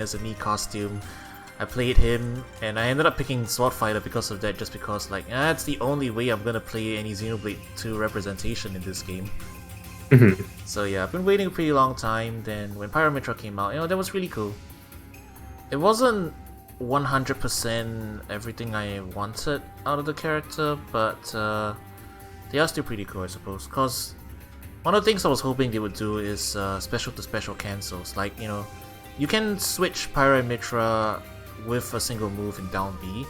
as a Mii costume. I played him, and I ended up picking Sword Fighter because of that, just because like, that's the only way I'm gonna play any Xenoblade 2 representation in this game. So yeah, I've been waiting a pretty long time. Then when Pyramitra came out, that was really cool. It wasn't 100% everything I wanted out of the character, but they are still pretty cool, I suppose. Cause one of the things I was hoping they would do is special to special cancels. Like, you can switch Pyramitra with a single move in down B.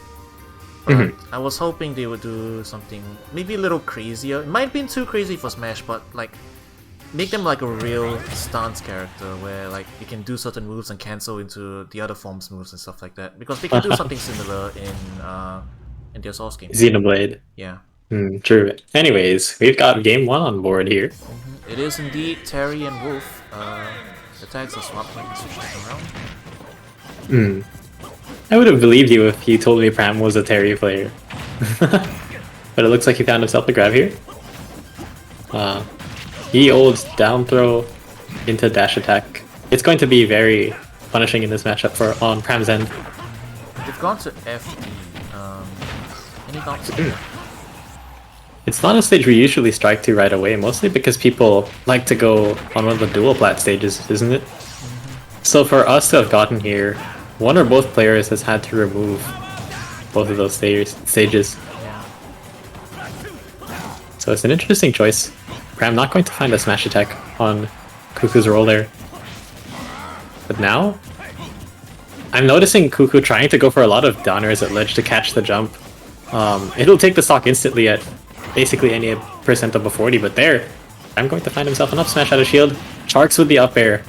But I was hoping they would do something maybe a little crazier. It might have been too crazy for Smash, but like make them like a real stance character where like you can do certain moves and cancel into the other form's moves and stuff like that. Because they can do something similar in their Source game. Xenoblade. Yeah. True. Anyways, we've got game 1 on board here. It is indeed Terry and Wolf. The tags are swapped, I can switch them around. I would have believed you if you told me Pram was a Terry player. But it looks like he found himself a grab here. He holds down throw into dash attack. It's going to be very punishing in this matchup on Pram's end. They've gone to FD. Any thoughts? It's not a stage we usually strike to right away, mostly because people like to go on one of the dual plat stages, isn't it? So for us to have gotten here, one or both players has had to remove both of those stages. Yeah. So it's an interesting choice. Pram not going to find a smash attack on Cuckoo's roll there. But now, I'm noticing Cuckoo trying to go for a lot of downers at ledge to catch the jump. It'll take the stock instantly at basically any percent of a 40, but there, I'm going to find himself an up smash out of shield, sharks with the up air,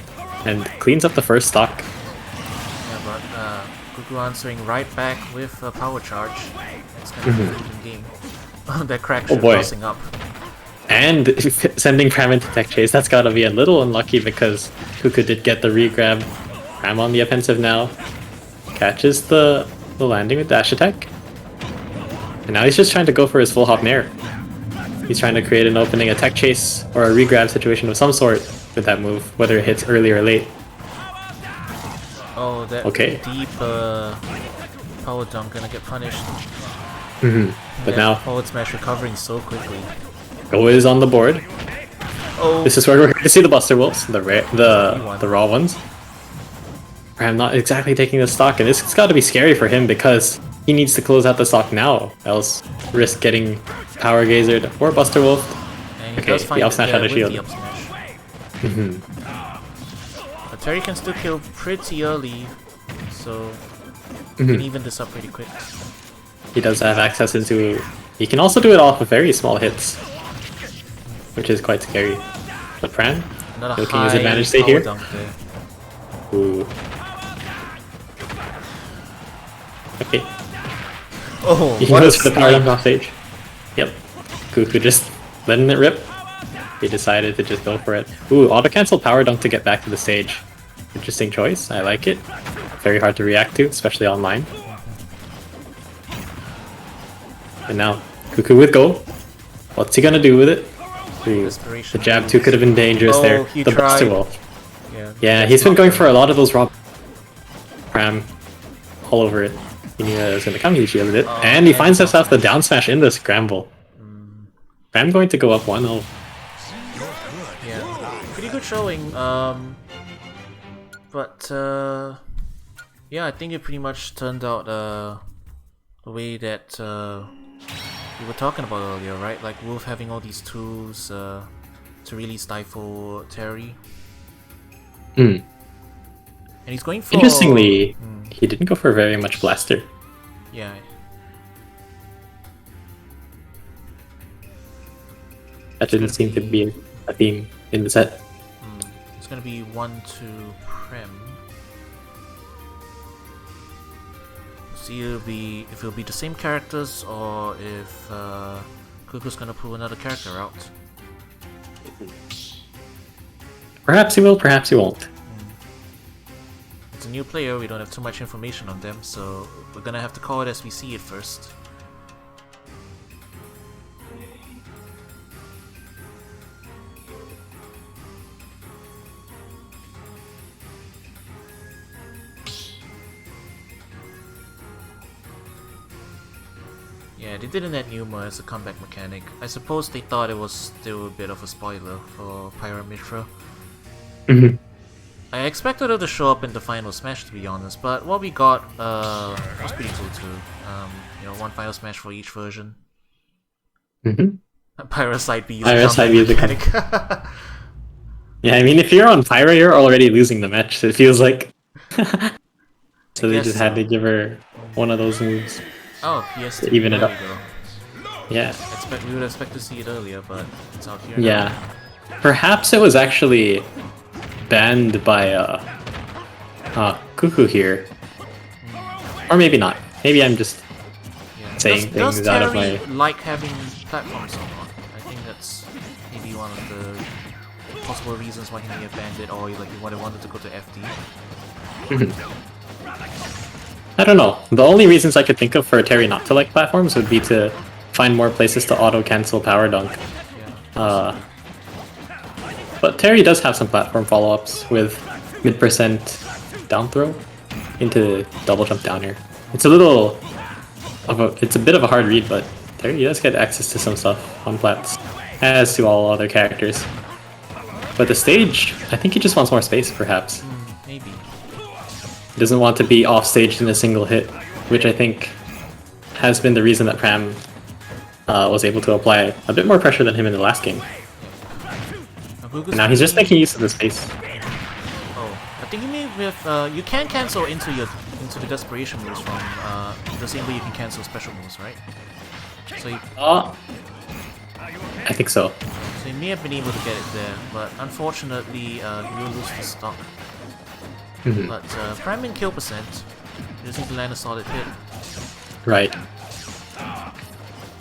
and cleans up the first stock. Yeah, but Cuckoo answering right back with a power charge. It's kind of an even game. That crack shot crossing up. And sending Pram into tech chase, that's gotta be a little unlucky because Cuckoo did get the re-grab. Pram on the offensive now. Catches the landing with dash attack. And now he's just trying to go for his full hop nair. He's trying to create an opening, a tech chase, or a re-grab situation of some sort with that move, whether it hits early or late. Oh, that deep power dunk gonna get punished. But now forward smash recovering so quickly. Go is on the board. Oh, this is where we're going to see the Buster Wolves, the raw ones. I'm not exactly taking the stock, and this has got to be scary for him because he needs to close out the stock now, else risk getting Power Gazered or Buster Wolf. And he does find the up smash out of shield. But Terry can still kill pretty early, so he can even this up pretty quick. He does have access into... He can also do it off of very small hits, which is quite scary. But Pram, looking his advantage stay here. Ooh. Okay. Oh, he goes for the power dunk off stage. Yep. Cuckoo just letting it rip. He decided to just go for it. Ooh, auto cancel power dunk to get back to the stage. Interesting choice. I like it. Very hard to react to, especially online. And now, Cuckoo with go. What's he gonna do with it? Ooh, the jab too could have been dangerous there. The Buster Wolf. Yeah, he's been going for a lot of those raw. Pram all over it. He knew it was gonna come, he shielded it. And he finds himself the down smash in the scramble. Pram going to go up 1-0. Yeah, pretty good showing. But yeah, I think it pretty much turned out the way that we were talking about earlier, right? Like Wolf having all these tools to really stifle Terry. And he's going for... Interestingly, he didn't go for very much blaster. Yeah. That didn't seem to be a theme in the set. It's gonna be 1-2 Pram. See if it'll be the same characters or if Cuckoo's gonna pull another character out. Perhaps he will, perhaps he won't. It's a new player, we don't have too much information on them, so we're gonna have to call it as we see it first. Yeah, they didn't add Numa as a comeback mechanic. I suppose they thought it was still a bit of a spoiler for Pyramitra. Mhm. I expected it to show up in the final smash, to be honest, but what we got was pretty cool too. One final smash for each version. Mhm. Parasite B is Parasite a B is a mechanic. Yeah, I mean, if you're on Pyra, you're already losing the match, it feels like. So they just had to give her one of those moves Oh, PS2, to even it there up. we go. Yeah. We would expect to see it earlier, but it's out here Yeah. now. Perhaps it was actually banned by Cuckoo here. Or maybe not. Maybe I'm just saying Does things out of Terry my... like having platforms or not? I think that's maybe one of the possible reasons why he may have banned it, or like he wanted to go to FD. I don't know. The only reasons I could think of for Terry not to like platforms would be to find more places to auto-cancel Power Dunk. Yeah. But Terry does have some platform follow-ups with mid% down throw into double jump down air. It's a bit of a hard read, but Terry does get access to some stuff on plats, as do all other characters. But the stage, I think he just wants more space, perhaps. Maybe. He doesn't want to be off-staged in a single hit, which I think has been the reason that Pram was able to apply a bit more pressure than him in the last game. And now he's just making use of the space. Oh, I think you mean with you can cancel into the desperation moves from the same way you can cancel special moves, right? So you, I think so. so you may have been able to get it there, but unfortunately you will lose the stock. But Pram in kill percent, you just need to land a solid hit. Right.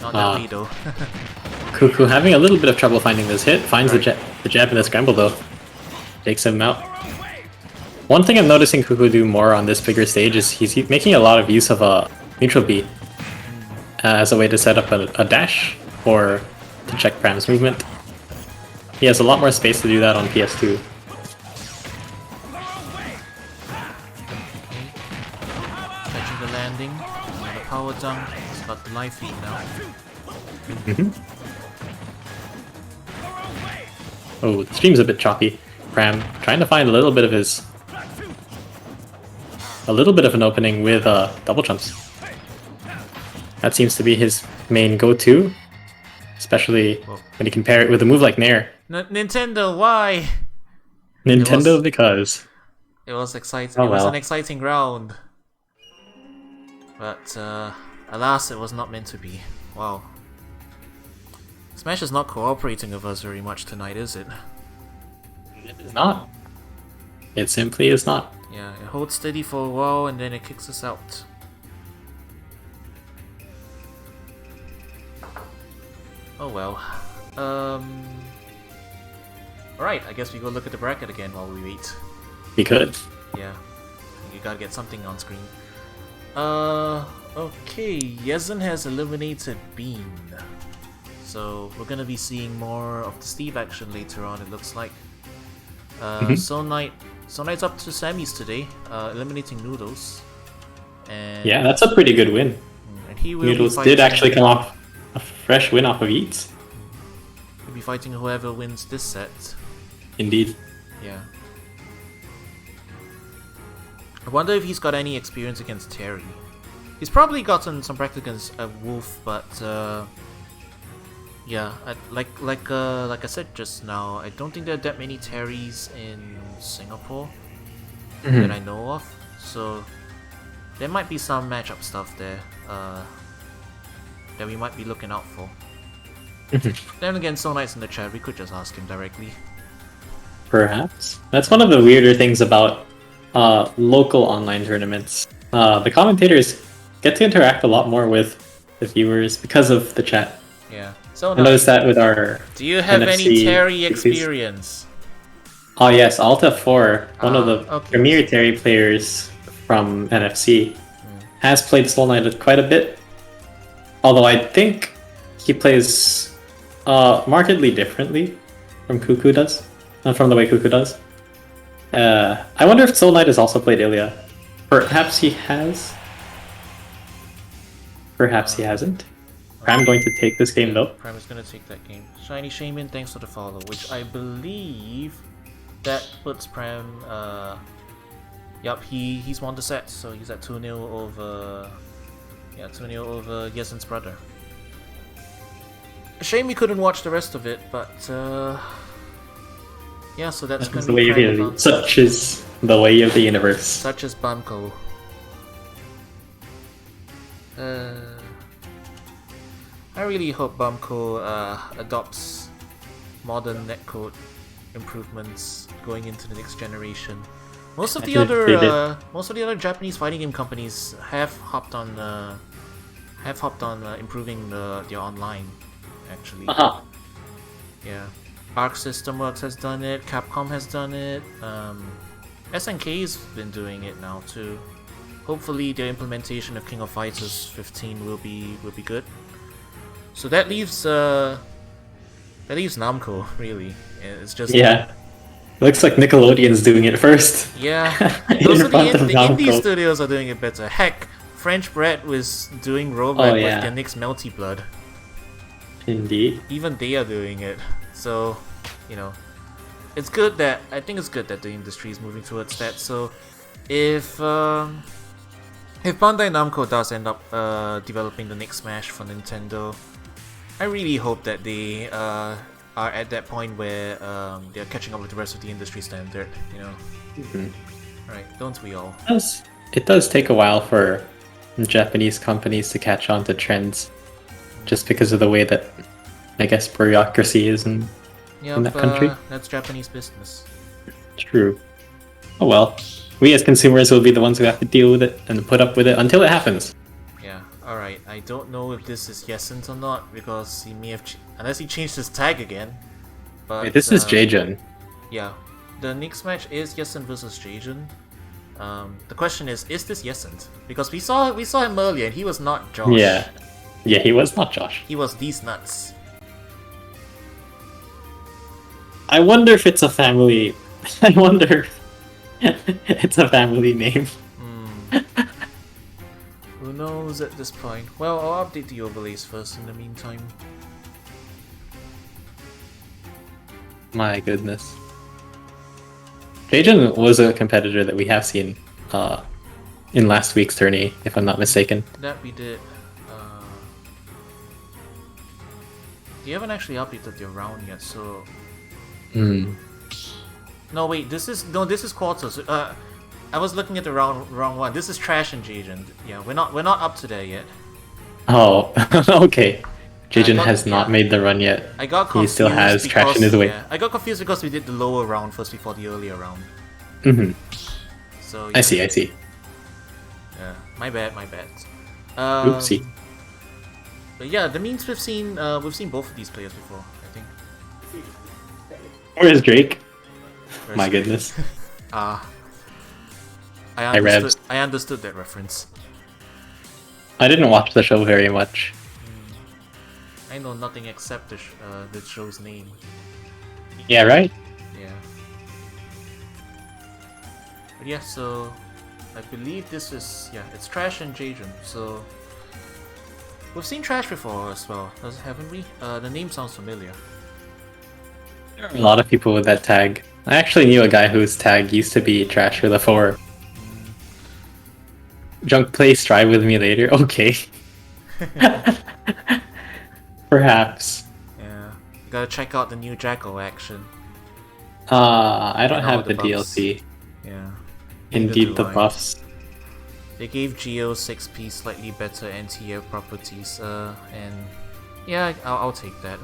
Not that way though. Cuckoo having a little bit of trouble finding this hit, finds the jab in the scramble though. Takes him out. One thing I'm noticing Cuckoo do more on this bigger stage is he's making a lot of use of a neutral B as a way to set up a dash or to check Pram's movement. He has a lot more space to do that on PS2. Catching the landing, another power dunk, he's got the life feed now. Oh, the stream's a bit choppy. Pram trying to find a little bit of an opening with double jumps. That seems to be his main go-to, especially when you compare it with a move like Nair. Nintendo, why? Nintendo because It was exciting. Oh, it was well. an exciting round, but alas, it was not meant to be. Wow. Smash is not cooperating with us very much tonight, is it? it is not. It simply is not. Yeah, it holds steady for a while and then it kicks us out. Oh well. Alright, I guess we go look at the bracket again while we wait. We could. Yeah, you gotta get something on screen. Okay, Yezen has eliminated Bean. So we're gonna be seeing more of the Steve action later on, it looks like. Soul Knight's up to semis today, eliminating Noodles. And Yeah, that's a pretty good win. and he will Noodles be did actually come off a fresh win off of Eats. He'll be fighting whoever wins this set. Indeed. Yeah. I wonder if he's got any experience against Terry. He's probably gotten some practice against Wolf, but yeah, like I said just now, I don't think there are that many Terrys in Singapore that I know of. So there might be some matchup stuff there that we might be looking out for. Then again, So Knight's in the chat, we could just ask him directly. Perhaps. That's one of the weirder things about local online tournaments. The commentators get to interact a lot more with the viewers because of the chat. Yeah. So I noticed that with our do you have NFC any Terry GPs. experience? Oh yes, Alta 4, one of the okay. premier Terry players from NFC, has played Soul Knight quite a bit. Although I think he plays markedly differently from Cuckoo does, from the way Cuckoo does. I wonder if Soul Knight has also played Ilya. Perhaps he has. Perhaps he hasn't. Pram going to take this game though. Pram is gonna take that game. Shiny Shaman, thanks for the follow, which I believe that puts Pram. Yup, he's won the set, so he's at 2-0 over. Yeah, 2-0 over Yesen's brother. A shame we couldn't watch the rest of it, but yeah, so that's gonna the be way of the, such is the way of the universe. Such as Bamco. I really hope Bamco adopts modern netcode improvements going into the next generation. Most of the other Japanese fighting game companies have hopped on improving their online. Actually, yeah, Arc System Works has done it. Capcom has done it. SNK's been doing it now too. Hopefully, their implementation of King of Fighters 15 will be good. So that leaves Namco really. It's just Looks like Nickelodeon's doing it first. Yeah, those are the indie studios are doing it better. Heck, French Bread was doing rollback with their Nyx Melty Blood. Indeed. Even they are doing it. So, you know, I think it's good that the industry is moving towards that. So, if Bandai Namco does end up developing the next Smash for Nintendo, I really hope that they are at that point where they're catching up with the rest of the industry standard, you know. Right, don't we all? It does take a while for Japanese companies to catch on to trends, just because of the way that, I guess, bureaucracy is in that country. That's Japanese business. True. Oh well. We as consumers will be the ones who have to deal with it and put up with it until it happens. Yeah, alright. I don't know if this is Yesent or not, because he may have... unless he changed his tag again. But Wait, this is Jaejun. Yeah. The next match is Yesent versus Jaejun. The question is this Yesent? Because we saw him earlier and he was not Josh. Yeah, he was not Josh. He was these nuts. I wonder if it's a family... I wonder if it's a family name. Who knows at this point? Well, I'll update the overlays first in the meantime. My goodness. Jaejun was a competitor that we have seen in last week's tourney, if I'm not mistaken. That we did. You haven't actually updated your round yet, so... No, wait, this is quarters. I was looking at the wrong one. This is Trash and Jaejun. Yeah, we're not up to there yet. Oh, okay. Jaejun has not made the run yet. I got confused. He still has Trash in his way. Yeah, I got confused because we did the lower round first before the earlier round. So yeah. I see. Yeah, my bad. Oopsie. But yeah, that means we've seen both of these players before, I think. Where is Drake? My goodness. I understood that reference. I didn't watch the show very much. I know nothing except the show's name. Yeah, right? Yeah. But yeah, so I believe this is it's Trash and Jaejun. So we've seen Trash before as well, haven't we? The name sounds familiar. There are a lot of people with that tag. I actually knew a guy whose tag used to be Trash with a 4. Junk play Strive with me later. Okay. Perhaps. Yeah. You gotta check out the new Jacko action. I don't have the DLC. Yeah. Indeed, the buffs. They gave Geo 6P slightly better anti-air properties, and yeah, I'll take that.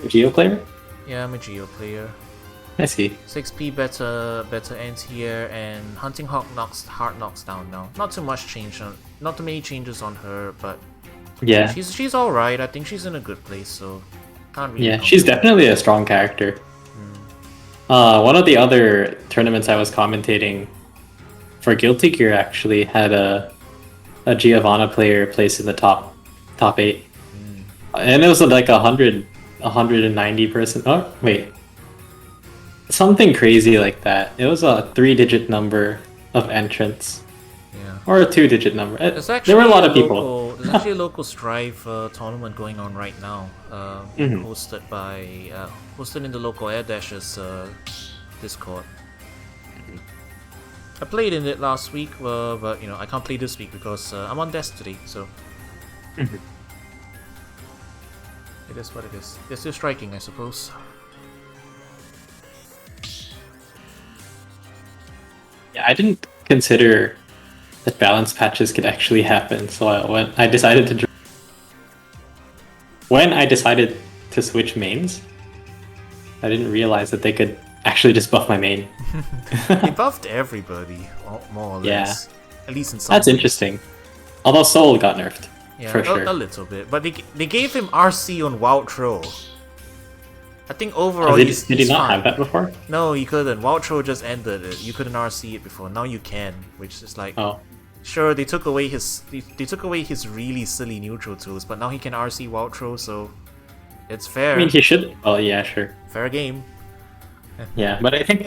Geo player? Yeah, I'm a Geo player. I see. 6P better anti-air, and Hunting Hawk heart knocks down now. Not too many changes on her, but yeah, she's all right. I think she's in a good place, so can't really. Yeah, she's definitely a strong character. One of the other tournaments I was commentating for Guilty Gear actually had a Giovanna player place in the top 8, and it was like 190 person. Oh wait. Something crazy like that. It was a 3-digit number of entrants. Yeah. Or a 2-digit number. There were a lot of people. there's actually a local Strive tournament going on right now, hosted by hosted in the local Air Dashers Discord. I played in it last week, but you know I can't play this week because I'm on Destiny, so it is what it is. They're still striking, I suppose. Yeah, I didn't consider that balance patches could actually happen. So when I decided to switch mains, I didn't realize that they could actually just buff my main. They buffed everybody, more or less. At least in some That's ways. interesting. Although Soul got nerfed, Yeah, for sure. a little bit, but they gave him RC on Wild Troll. I think overall did he's he not fine. have that before? No, he couldn't. Wild Troll just ended it. You couldn't RC it before. Now you can, which is like, sure, they took away his really silly neutral tools, but now he can RC Wild Troll, so it's fair. I mean, he should. Oh yeah, sure. Fair game. Yeah, but I think